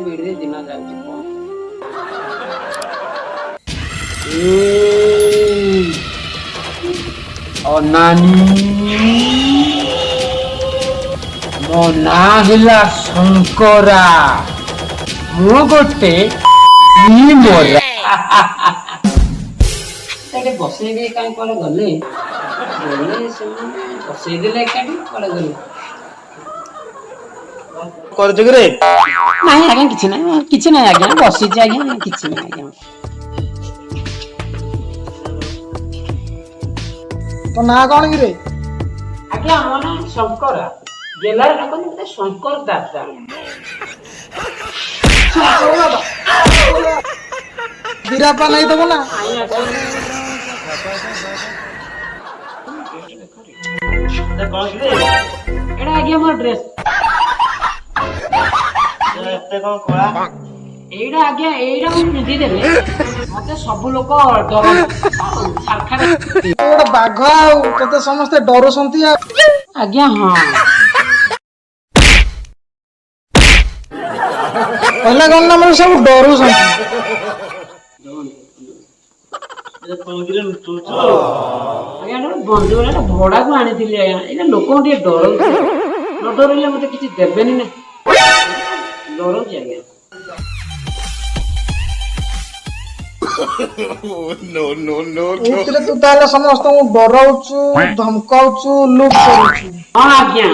ବିଡ଼ି ଦିନ ଯାଉଛି କଣ ଅନାନି ମୋ ନାଁ ହେଲା ଶଙ୍କରା ମୁଁ ଗୋଟେ ମରା ଏଠି ବସେଇକି କାହିଁ କୁଆଡ଼େ ଗଲେ ସେମାନେ ବସେଇ ଦେଲେ ଏକାଠି କୁଆଡ଼େ ଗଲେ କରୁଛୁ କିରେ? ନାଇଁ ଆଜ୍ଞା କିଛି ନାହିଁ ଆଜ୍ଞା ବସିଛି ଆଜ୍ଞା କିଛି ନାହିଁ ଆଜ୍ଞା ତୋ ନାଁ କଣ କିରେ? ଆଜ୍ଞା ମୋ ନାଁ ଶଙ୍କରା ଗେଲାରେ ଡାକନ୍ତି ମତେ ଶଙ୍କର ଦାଦା ବିରାପା ନାଇଁ ତମ ନା? ଏଇଟା ଆଜ୍ଞା ମୋ ଡ୍ରେସ୍ ଏତେ କଣ କଳା? ଏଇଟା ଆଜ୍ଞା ଏଇଟା ମୁଁ ପିନ୍ଧିଦେଲେ ମତେ ସବୁ ଲୋକ ଡରନ୍ତି ଗୋଟେ ବାଘ ଆଉ ତତେ ସମସ୍ତେ ଡରୁଛନ୍ତି ଆଉ ଆଜ୍ଞା ହଁ କହିଲା କଣ ନା ସବୁ ଡରୁଛନ୍ତି ଆଜ୍ଞା ବନ୍ଧୁ ଭଡାକୁ ଆଣିଥିଲି ଆଜ୍ଞା ଏଇଟା ଲୋକଙ୍କୁ ଟିକେ ଡରଉଛି ନ ଡରିଲେ ମତେ କିଛି ଦେବେନି ନା ଡରଉଛି ଆଜ୍ଞା ଏଇଥିରେ ତୁ ତାହେଲେ ସମସ୍ତଙ୍କୁ ଡରଉଛୁ ଧମକାଉଛୁ ଲୁଟ୍ କରୁଛୁ ହଁ ଆଜ୍ଞା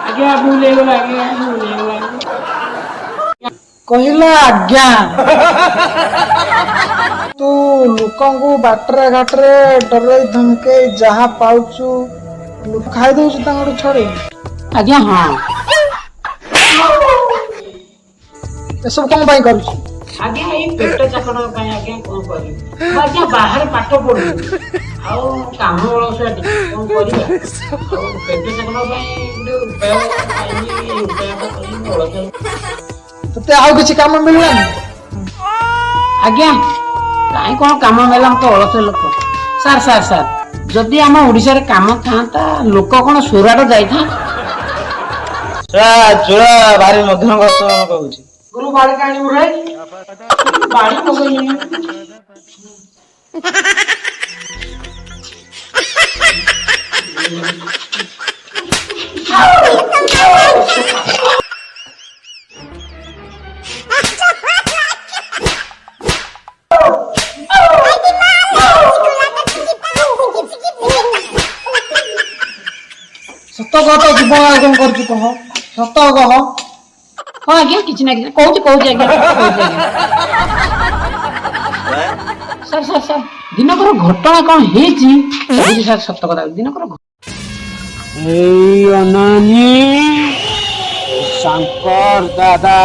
ଆଜ୍ଞା ଭୁଲ ହେଇଗଲା ଆଜ୍ଞା ଭୁଲ ହେଇଗଲା କହିଲା ଆଜ୍ଞା ତୁ ଲୋକଙ୍କୁ ବାଟରେ ଘାଟରେ ଡରେଇ ଧମକେଇ ଯାହା ପାଉଛୁ ଖାଇ ଦଉଛୁ ତାଙ୍କଠୁ ଛଡେଇ ଆଜ୍ଞା ହଁ ଏସବୁ କଣ ପାଇଁ କରୁଛୁ? ଆଜ୍ଞା ଏଇ ପେଟ ଚାକଣ ପାଇଁ ଆଜ୍ଞା କଣ କରିବି ମୁଁ ଆଜ୍ଞା ବାହାରେ ପାଠ ପଢୁଛି ଆଉ କାମ ଅଳସୁଆ ଟିକେ କଣ କରିବା ଆଉ ପେଟ ଚାକଣ ପାଇଁ ଗୋଟେ ଉପାୟ ପାଇଲି ଉପାୟଟା କଲି ମୁଁ ଅଳସୁଆ ତତେ ଆଉ କିଛି କାମ ମିଳିଲାନି? ଆଜ୍ଞା କାହିଁ କଣ କାମ ମିଳିଲା ମୁଁ ତ ଅଳସୁଆ ଲୋକ ସାର୍ ଯଦି ଆମ ଓଡିଶାରେ କାମ ଥାନ୍ତା ଲୋକ କଣ ସୁରାଟ ଯାଇଥାନ୍ତେ ଚୂଳା ଭାରି ମଧ୍ୟମ ଗଛ କହୁଛି ଗଲୁ ବାଡି ଆଣିବୁ ରେ ବାଡି ପକେଇଲେଣି ସତ କହ ତ ଜୀବନ ଆଉ କଣ କରୁଛୁ କହ ସତ କହ ହଁ ଆଜ୍ଞା କିଛି ନା କିଛି କହୁଛି ଆଜ୍ଞା ସାର୍ ଦିନକର ଘଟଣା କଣ ହେଇଛି କହୁଛି ସାର୍ ସତ କଥା ଦିନକର ଏଇ ଅନାନି ଶଙ୍କର ଦାଦା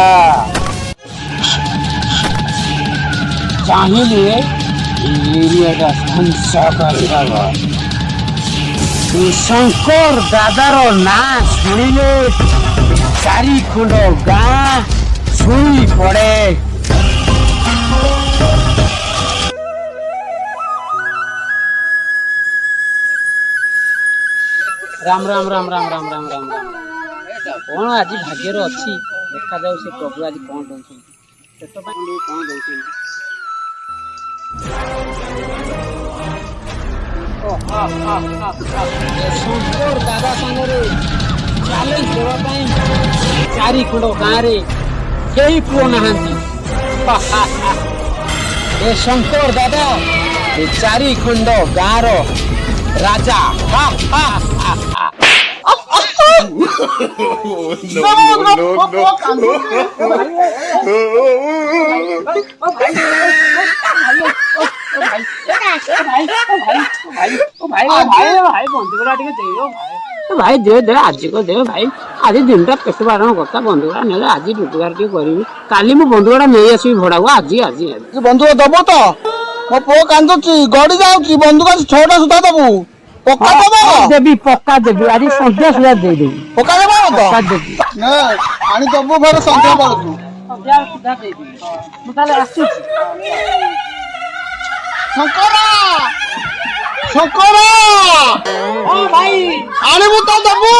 ଚାହିଁଲେ ଏରିଆଟା ଧ୍ୱଂସ କରିଦେବ ଶଙ୍କର ଦାଦାର ନାଁ ଶୁଣିଲେ ଚାରି ଖଣ୍ଡ ଗାଁ ଛୁଇ ପଡେ ରାମ କଣ ଆଜି ଭାଗ୍ୟରେ ଅଛି ଦେଖାଯାଉ ସେ ପ୍ରଭୁ ଆଜି କଣ ଦଉଛନ୍ତି ପେଟ ପାଇଁ କଣ ଦଉଛନ୍ତି ଶଙ୍କର ଦାଦା ସାଙ୍ଗରେ ଚ୍ୟାଲେଞ୍ଜ ଦେବା ପାଇଁ ଚାରି ଖଣ୍ଡ ଗାଁରେ କେହି ପୁଅ ନାହାନ୍ତି ଏ ଶଙ୍କର ଦାଦା ଏ ଚାରି ଖଣ୍ଡ ଗାଁର ରାଜା ଭାଇ ଦେ ଆଜି ଦେ ଭାଇ ଆଜି ଦିନଟା ପେଟ ବାରଣ କଥା ବନ୍ଧୁଗୁଡା ନେଲେ ଆଜି ରୋଜଗାର ଟିକେ କରିବି କାଲି ମୁଁ ବନ୍ଧୁଗୁଡା ନେଇ ଆସିବି ଭଡାକୁ ଆଜି ବନ୍ଧୁକ ଦବ ତ ମୋ ପୁଅ କାନ୍ଦୁଛି ଗଡି ଯାଉଛି ବନ୍ଧୁକ 6ଟା ସୁଦ୍ଧା ଦବୁ ପକ୍କା ଦବ ଦେବି ପକ୍କା ଦେବି ଆଜି ସନ୍ଧ୍ୟା ସୁଦ୍ଧା ଦେଇଦେବି ପକ୍କା ଦବ ତ ଦେବି ଆଣି ଦବୁ ଫେରେ ସନ୍ଧ୍ୟା ବେଳକୁ ସନ୍ଧ୍ୟା ସୁଦ୍ଧା ଦେଇଦେବି ମୁଁ ତାହେଲେ ଆସୁଛି ଶଙ୍କରା ଶଙ୍କର ହଁ ଭାଇ ଆଣିବୁ ତ ଦବୁ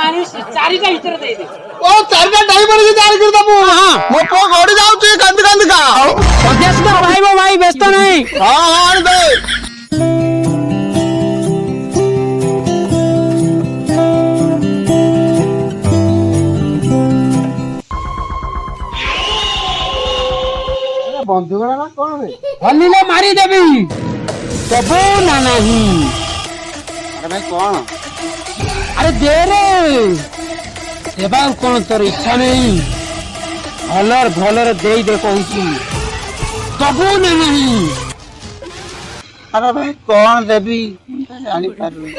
ଆଣି 4ଟା ଭିତରେ ଦେଇଦେ। ଓ 4ଟା ଡ୍ରାଇଭର କି ଜାଣି କରି ଦବୁ ମୋ ପୁଅ ଗଡି ଯାଉଛି କାନ୍ଦି କାନ୍ଦିକା ଭାଇ ମୋ ଭାଇ ବ୍ୟସ୍ତ ନାହିଁ। ହଁ ହଁ ଆଣିଦେ ବନ୍ଧୁଗଣ ନା କଣ ରେ ହଲିଲେ ମାରିଦେବି ଦେବୁ ନା ନାହିଁ। ଆରେ ଭାଇ କଣ ଆରେ ଦେ ରେ ଦେବା ଆଉ କଣ ତୋର ଇଚ୍ଛା ନାହିଁ। ଭଲରେ ଦେଇଦେ କହୁଛି ଦେବୁ ନା ନାହିଁ। ଆରେ ଭାଇ କଣ ଦେବି ଜାଣିପାରୁନି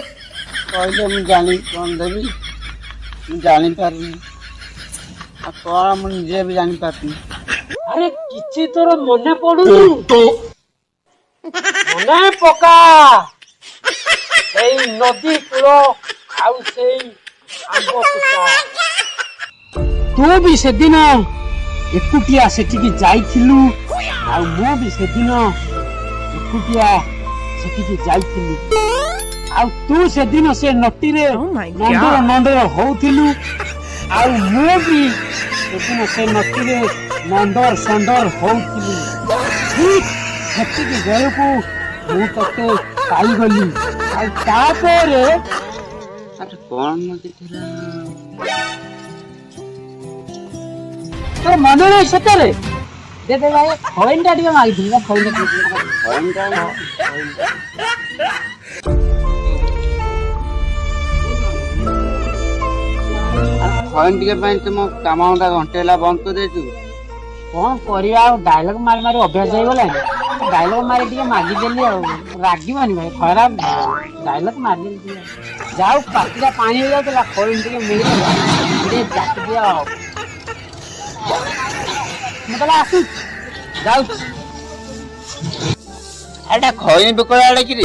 କହିଲେ ମୁଁ ଜାଣି କଣ ଦେବି ମୁଁ ଜାଣିପାରୁନି ଆଉ କଣ ମୁଁ ନିଜେ ବି ଜାଣିପାରୁନି। ଆରେ କିଛି ତୋର ମନେ ପଡୁନି ମନେ ପକା ସେଇ ନଦୀ କୂଳ ଆଉ ସେଇ ଆମ୍ବ କୁଟା। ତୁ ବି ସେଦିନ ଏକୁଟିଆ ସେଠିକି ଯାଇଥିଲୁ ଆଉ ମୁଁ ବି ସେଦିନ ଏକୁଟିଆ ସେଠିକି ଯାଇଥିଲି ଆଉ ତୁ ସେଦିନ ସେ ନଟିରେ ନଣ୍ଡର ହଉଥିଲୁ ଆଉ ମୁଁ ବି ସେଦିନ ସେ ନଟିରେ ନଣ୍ଡର ହଉଥିଲି। ସେତିକି ବେଳକୁ ମୁଁ ତତେ ପାଇଗଲି ଆଉ ତାପରେ ଆରେ କଣ ନଦୀ ଥିଲା ତୋର ମନେ ନାହିଁ ସତରେ ଦେ ଭାଇ ଫଇନଟା ଟିକେ ମାଗିଥିଲି ଫଇନଟା ଫଇନ ଟିକେ ପାଇଁ ତୁମ କାମ ଧନ୍ଦା ଘଣ୍ଟେ ହେଲା ବନ୍ଦ କରିଦେଇଛୁ। କଣ କରିବା ଆଉ ଡାଇଲଗ ମାରି ଅଭ୍ୟାସ ହେଇଗଲାଣି ଡାଇଲଗ ମାରି ଟିକେ ମାଗିଦେଲି ଆଉ ରାଗିବନି ଭାଇ ଖରାପ ଡାଇଲଗ ମାରିଦେଲି ଟିକେ ଯାଉ ପାଟିଟା ପାଣି ହେଇଯାଉଥିଲା ଫଇନ ଟିକେ ମିଳିଗଲା ଟିକେ ଜାକିଦିଅ ଆଉ ମୁଁ ତାହେଲେ ଆସୁଛି ଯାଉଛି। ଏଟା ଖଇନି ବିକଳ ଆଡେ କିରି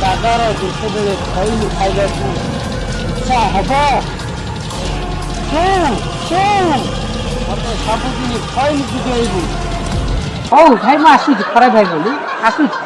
ଦାଦାର ଯେତେବେଳେ ଖଇନି ଖାଇବାକୁ ଇଚ୍ଛା ହବ ମତେ ସବୁଦିନ ଖଇନି ଯୋଗେଇବୁ। ହଉ ଭାଇ ମୁଁ ଆସୁଛି ଖରାପ ଭାଇ ବୋଲି ଆସୁଛି।